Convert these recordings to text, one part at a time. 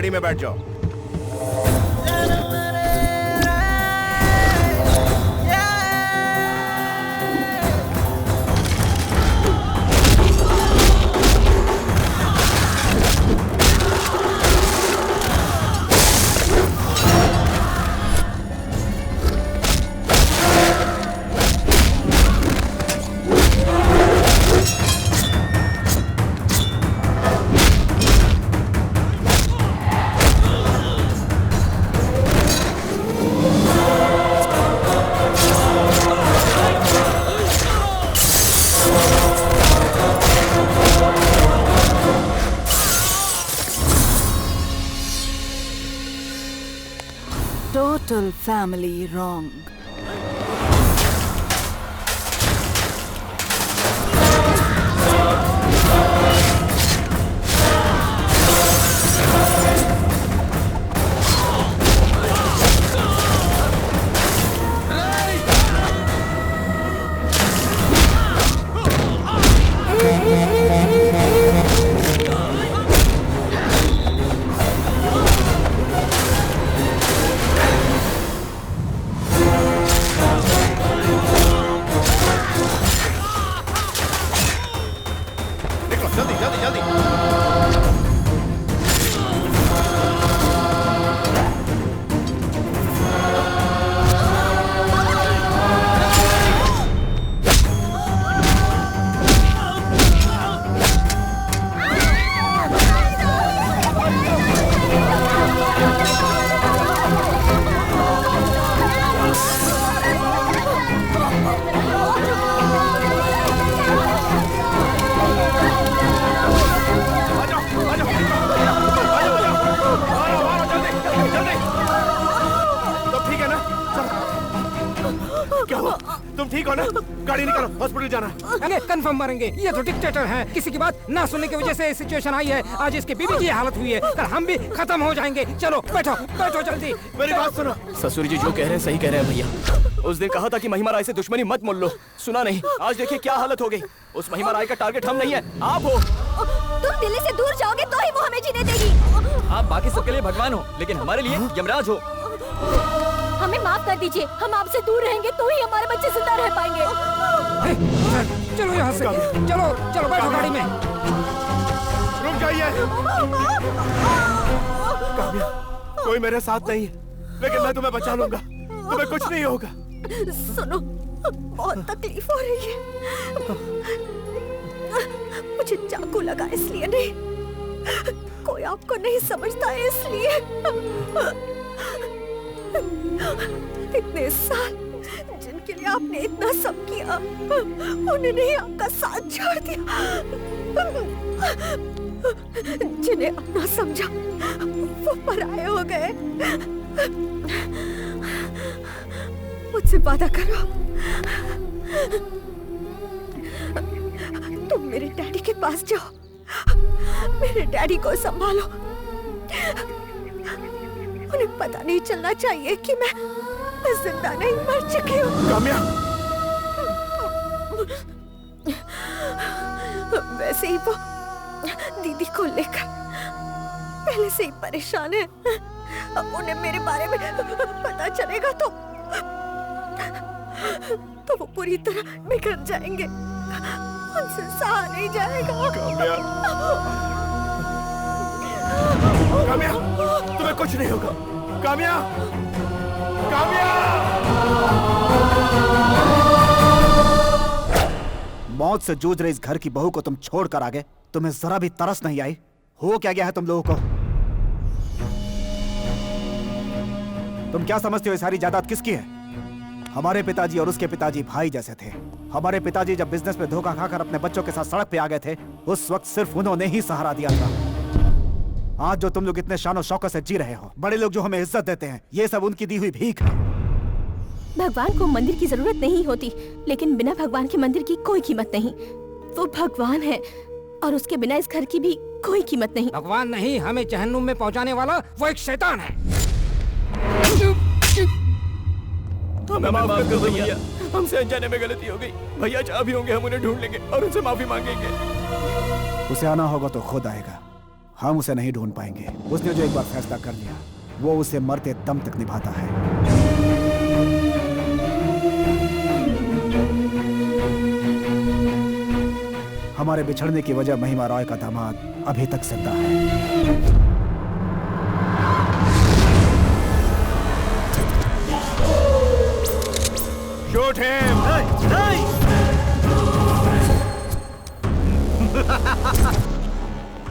गाड़ी में बैठ जाओ। Total family wrong. कंफर्म मारेंगे। ये तो डिक्टेटर हैं, किसी की बात ना सुनने की वजह से सिचुएशन आई है। आज इसके बीवी की हालत हुई है, कल हम भी खत्म हो जाएंगे। चलो बैठो बैठो जल्दी। मेरी बात सुनो। ससुर जी जो कह रहे हैं सही कह रहे हैं भैया। उस दिन कहा था कि महिमा राय से दुश्मनी मत मोल लो, सुना नहीं। आज देखिए क्या हालत हो गई। उस महिमा राय का टारगेट हम नहीं है, आप हो। तुम दिल्ली से दूर जाओगे तो ही वो हमें जीने देगी। आप बाकी सबके लिए भगवान हो, लेकिन हमारे लिए यमराज हो। हमें माफ कर दीजिए, हम आपसे दूर रहेंगे तो ही हमारे बच्चे जिंदा रह पाएंगे। चलो यहाँ से, चलो चलो बैठो गाड़ी में। रुक जाइए। काम्या, कोई मेरे साथ नहीं है, लेकिन मैं तुम्हें बचा लूंगा, तुम्हें कुछ नहीं होगा। सुनो, बहुत तकलीफ हो रही है। मुझे चाकू लगा इसलिए नहीं, कोई आपको नहीं समझता है इसलिए। इतने साल जिनके लिए आपने इतना सब किया, उन्होंने ही आपका साथ छोड़ दिया। जिन्हें अपना समझा वो पराये हो गए। मुझसे वादा करो, तुम मेरे डैडी के पास जाओ, मेरे डैडी को संभालो। उन्हें पता नहीं चलना चाहिए कि मैं जिंदा नहीं, मर चुकी हूँ। काम्या, वैसे ही वो दीदी को लेकर पहले से ही परेशान है। उन्हें मेरे बारे में पता चलेगा तो वो पूरी तरह बिखर जाएंगे, उनसे सहा नहीं जाएगा। काम्या, काम्या, तुम्हें कुछ नहीं होगा। काम्या, काम्या। मौत से जूझ रहे इस घर की बहू को तुम छोड़कर आ गए। तुम्हें जरा भी तरस नहीं आई? हो क्या गया है तुम लोगों को? तुम क्या समझते हो ये सारी जायदाद किसकी है? हमारे पिताजी और उसके पिताजी भाई जैसे थे। हमारे पिताजी जब बिजनेस में धोखा खाकर अपने बच्चों के साथ सड़क पे आ गए थे, उस वक्त सिर्फ उन्होंने ही सहारा दिया था। आज जो तुम लोग इतने शानो शौकत से जी रहे हो, बड़े लोग जो हमें इज्जत देते हैं, ये सब उनकी दी हुई भीख है। भगवान को मंदिर की जरूरत नहीं होती, लेकिन बिना भगवान के मंदिर की कोई कीमत नहीं। वो भगवान है और उसके बिना इस घर की भी कोई कीमत नहीं। भगवान नहीं, हमें जहन्नुम में पहुंचाने वाला वो एक शैतान है। हमें माफ कर दो भैया, हमसे अनजाने में गलती हो गई। भैया जहाँ भी होंगे हम उन्हें ढूंढ लेंगे और उनसे माफी मांगेंगे। उसे आना होगा तो खुद आएगा, हम उसे नहीं ढूंढ पाएंगे। उसने जो एक बार फैसला कर लिया वो उसे मरते दम तक निभाता है। हमारे बिछड़ने की वजह महिमा रॉय का दामाद अभी तक जिंदा है। Shoot him.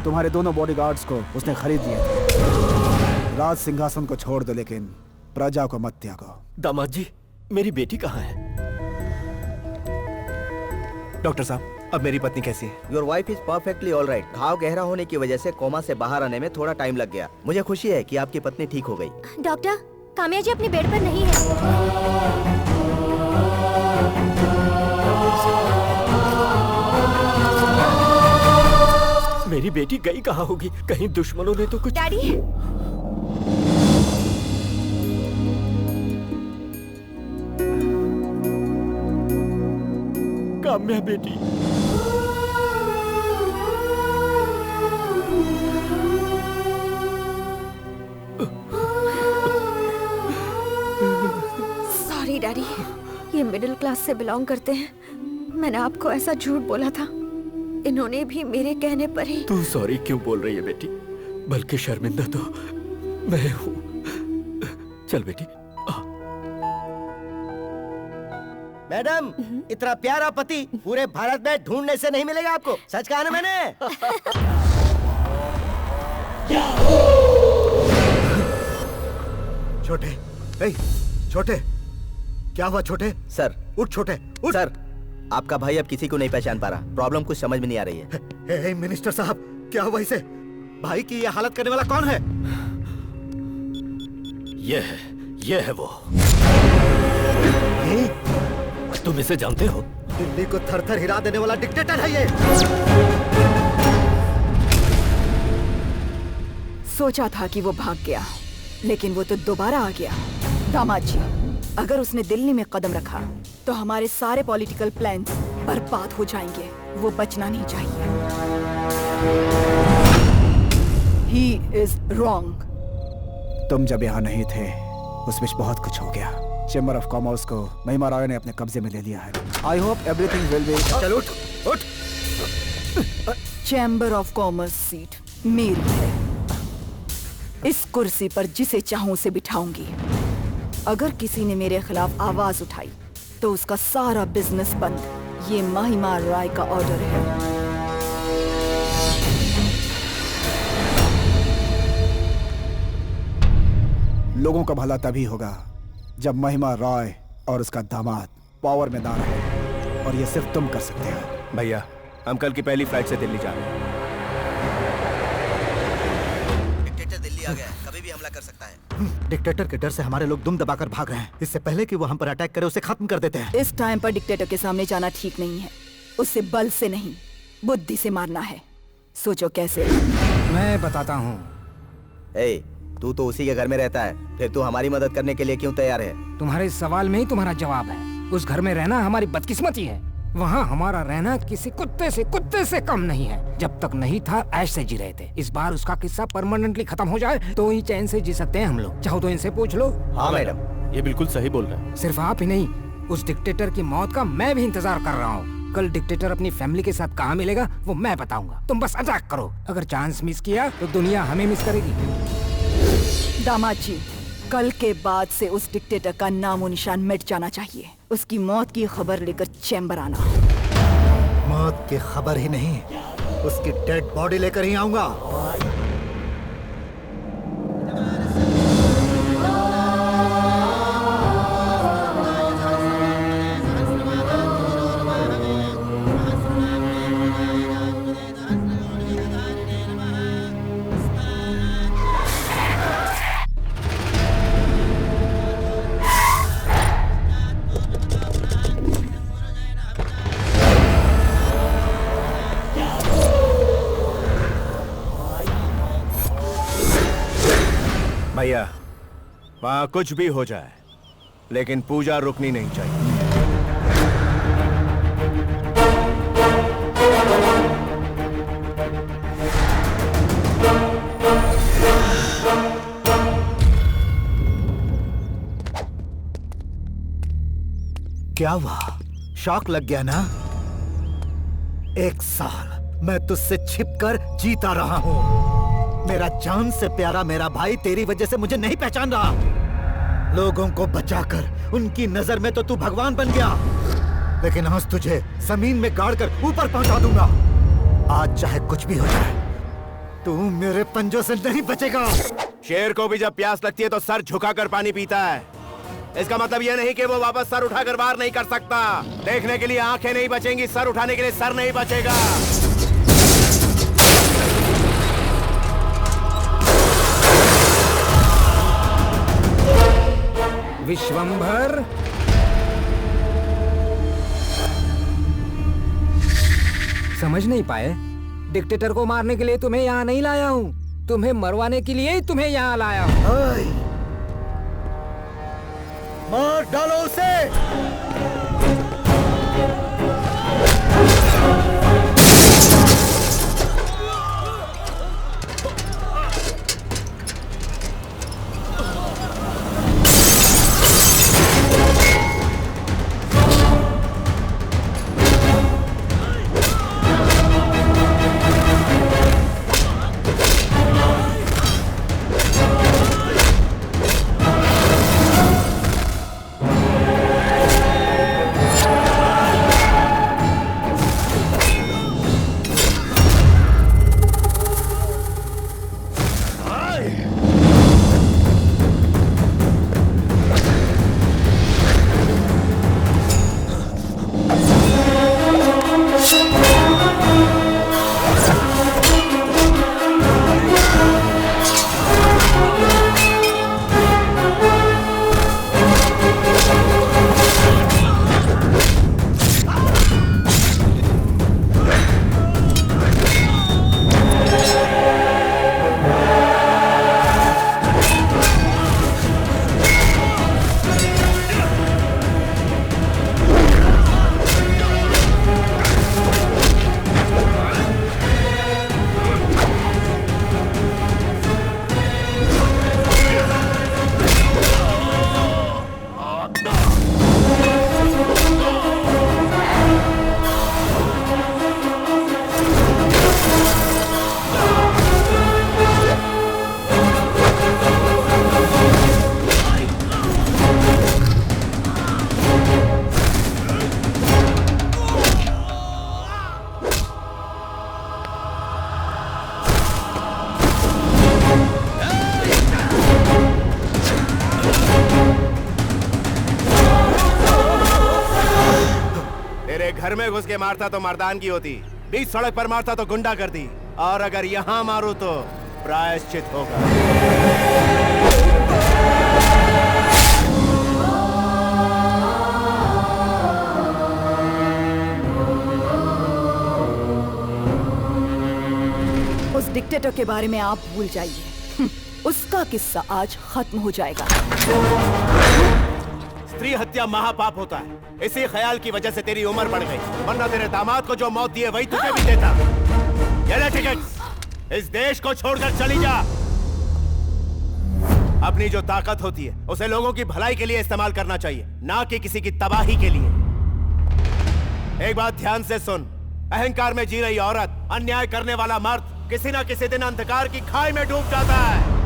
तुम्हारे दोनों बॉडीगार्ड्स को उसने खरीद लिए थे। राज सिंहासन को छोड़ दो लेकिन प्रजा को मत त्यागो। दामाद जी, मेरी बेटी कहाँ है? डॉक्टर साहब, अब मेरी पत्नी कैसी है? Your wife is perfectly all right. घाव गहरा होने की वजह से कोमा से बाहर आने में थोड़ा टाइम लग गया। मुझे खुशी है कि आपकी पत्नी ठीक हो गई। डॉक्टर, काम्या जी अपने बेड पर नहीं है। मेरी बेटी गई कहाँ होगी? कहीं दुश्मनों ने तो कुछ। डैडी, काम्या बेटी। सॉरी डैडी, ये मिडिल क्लास से बिलोंग करते हैं। मैंने आपको ऐसा झूठ बोला था। इन्होंने भी मेरे कहने पर ही। तू सॉरी क्यों बोल रही है बेटी? बल्कि शर्मिंदा तो मैं हूँ। चल बेटी। मैडम, इतना प्यारा पति पूरे भारत में ढूंढने से नहीं मिलेगा आपको। सच कहा ना मैंने। छोटे, छोटे, क्या हुआ छोटे? सर, उठ छोटे, उठ। सर, आपका भाई अब किसी को नहीं पहचान पा रहा। प्रॉब्लम कुछ समझ में नहीं आ रही है। मिनिस्टर साहब, क्या हुआ इसे? भाई की ये हालत करने वाला कौन है? ये है वो। तुम इसे जानते हो? दिल्ली को थर-थर हिला देने वाला डिक्टेटर है ये। सोचा था कि वो भाग गया, लेकिन वो तो दोबारा आ गया। दामाद जी, अगर उसने दिल्ली में कदम रखा तो हमारे सारे पॉलिटिकल प्लान्स बर्बाद हो जाएंगे। वो बचना नहीं चाहिए। He is wrong. तुम जब यहाँ नहीं थे उस बीच बहुत कुछ हो गया। चेंबर ऑफ कॉमर्स को महिमा राय ने अपने कब्जे में ले लिया है। I hope everything will be. चल उठ, उठ। चैम्बर ऑफ कॉमर्स सीट मेरी है। इस कुर्सी पर जिसे चाहूं उसे बिठाऊंगी। अगर किसी ने मेरे खिलाफ आवाज उठाई तो उसका सारा बिजनेस बंद। ये महिमा राय का ऑर्डर है। लोगों का भला तभी होगा जब महिमा रॉय और उसका दामाद पावर में ना रहे, और ये सिर्फ तुम कर सकते हो। भैया, हम कल की पहली फ्लाइट से दिल्ली जा रहे हैं। डिक्टेटर दिल्ली आ गया है, कभी भी हमला कर सकता है। डिक्टेटर के डर से हमारे लोग दुम दबाकर भाग रहे हैं। इससे पहले कि वो हम पर अटैक करे उसे खत्म कर देते हैं। इस टाइम पर डिक्टेटर के सामने जाना ठीक नहीं है। उसे बल से नहीं, बुद्धि से मारना है। सोचो कैसे। मैं बताता हूँ। तू तो उसी के घर में रहता है, फिर तू हमारी मदद करने के लिए क्यों तैयार है? तुम्हारे इस सवाल में ही तुम्हारा जवाब है। उस घर में रहना हमारी बदकिस्मती है। वहाँ हमारा रहना किसी कुत्ते से कम नहीं है। जब तक नहीं था ऐश से जी रहे थे। इस बार उसका किस्सा परमानेंटली खत्म हो जाए तो ही चैन से जी सकते हैं हम लोग। चाहो तो इनसे पूछ लो। हाँ मैडम, ये बिल्कुल सही बोल रहा है। सिर्फ आप ही नहीं, उस डिक्टेटर की मौत का मैं भी इंतजार कर रहा हूँ। कल डिक्टेटर अपनी फैमिली के साथ कहाँ मिलेगा वो मैं बताऊंगा। तुम बस अटैक करो। अगर चांस मिस किया तो दुनिया हमें मिस करेगी। दामाद जी, कल के बाद से उस डिक्टेटर का नामो निशान मिट जाना चाहिए। उसकी मौत की खबर लेकर चैम्बर आना। मौत की खबर ही नहीं, उसकी डेड बॉडी लेकर ही आऊंगा। भैया, वहाँ कुछ भी हो जाए, लेकिन पूजा रुकनी नहीं चाहिए। क्या हुआ? शॉक लग गया ना? 1 साल मैं तुझसे छिपकर जीता रहा हूँ। मेरा जान से प्यारा मेरा भाई तेरी वजह से मुझे नहीं पहचान रहा। लोगों को बचाकर उनकी नजर में तो तू भगवान बन गया, लेकिन आज तुझे जमीन में गाड़कर ऊपर पहुंचा दूंगा। आज चाहे कुछ भी हो जाए, तू मेरे पंजों से नहीं बचेगा। शेर को भी जब प्यास लगती है तो सर झुकाकर पानी पीता है। इसका मतलब यह नहीं कि वो वापस सर उठाकर वार नहीं कर सकता। देखने के लिए आंखें नहीं बचेंगी, सर उठाने के लिए सर नहीं बचेगा। विश्वंभर, समझ नहीं पाए? डिक्टेटर को मारने के लिए तुम्हें यहाँ नहीं लाया हूँ, तुम्हें मरवाने के लिए ही तुम्हें यहाँ लाया हूँ। मार डालो उसे। घर में घुस के मारता तो मर्दानगी होती, बीच सड़क पर मारता तो गुंडागर्दी, और अगर यहाँ मारूं तो प्रायश्चित होगा। उस डिक्टेटर के बारे में आप भूल जाइए। उसका किस्सा आज खत्म हो जाएगा। स्त्री हत्या महापाप होता है, इसी ख्याल की वजह से तेरी उम्र बढ़ गई, वरना तेरे दामाद को जो मौत दी है वही तुझे भी देता। ये ले टिकट, इस देश को छोड़कर चली जा। अपनी जो ताकत होती है उसे लोगों की भलाई के लिए इस्तेमाल करना चाहिए, ना कि किसी की तबाही के लिए। एक बात ध्यान से सुन, अहंकार में जी रही औरत, अन्याय करने वाला मर्द किसी ना किसी दिन अंधकार की खाई में डूब जाता है।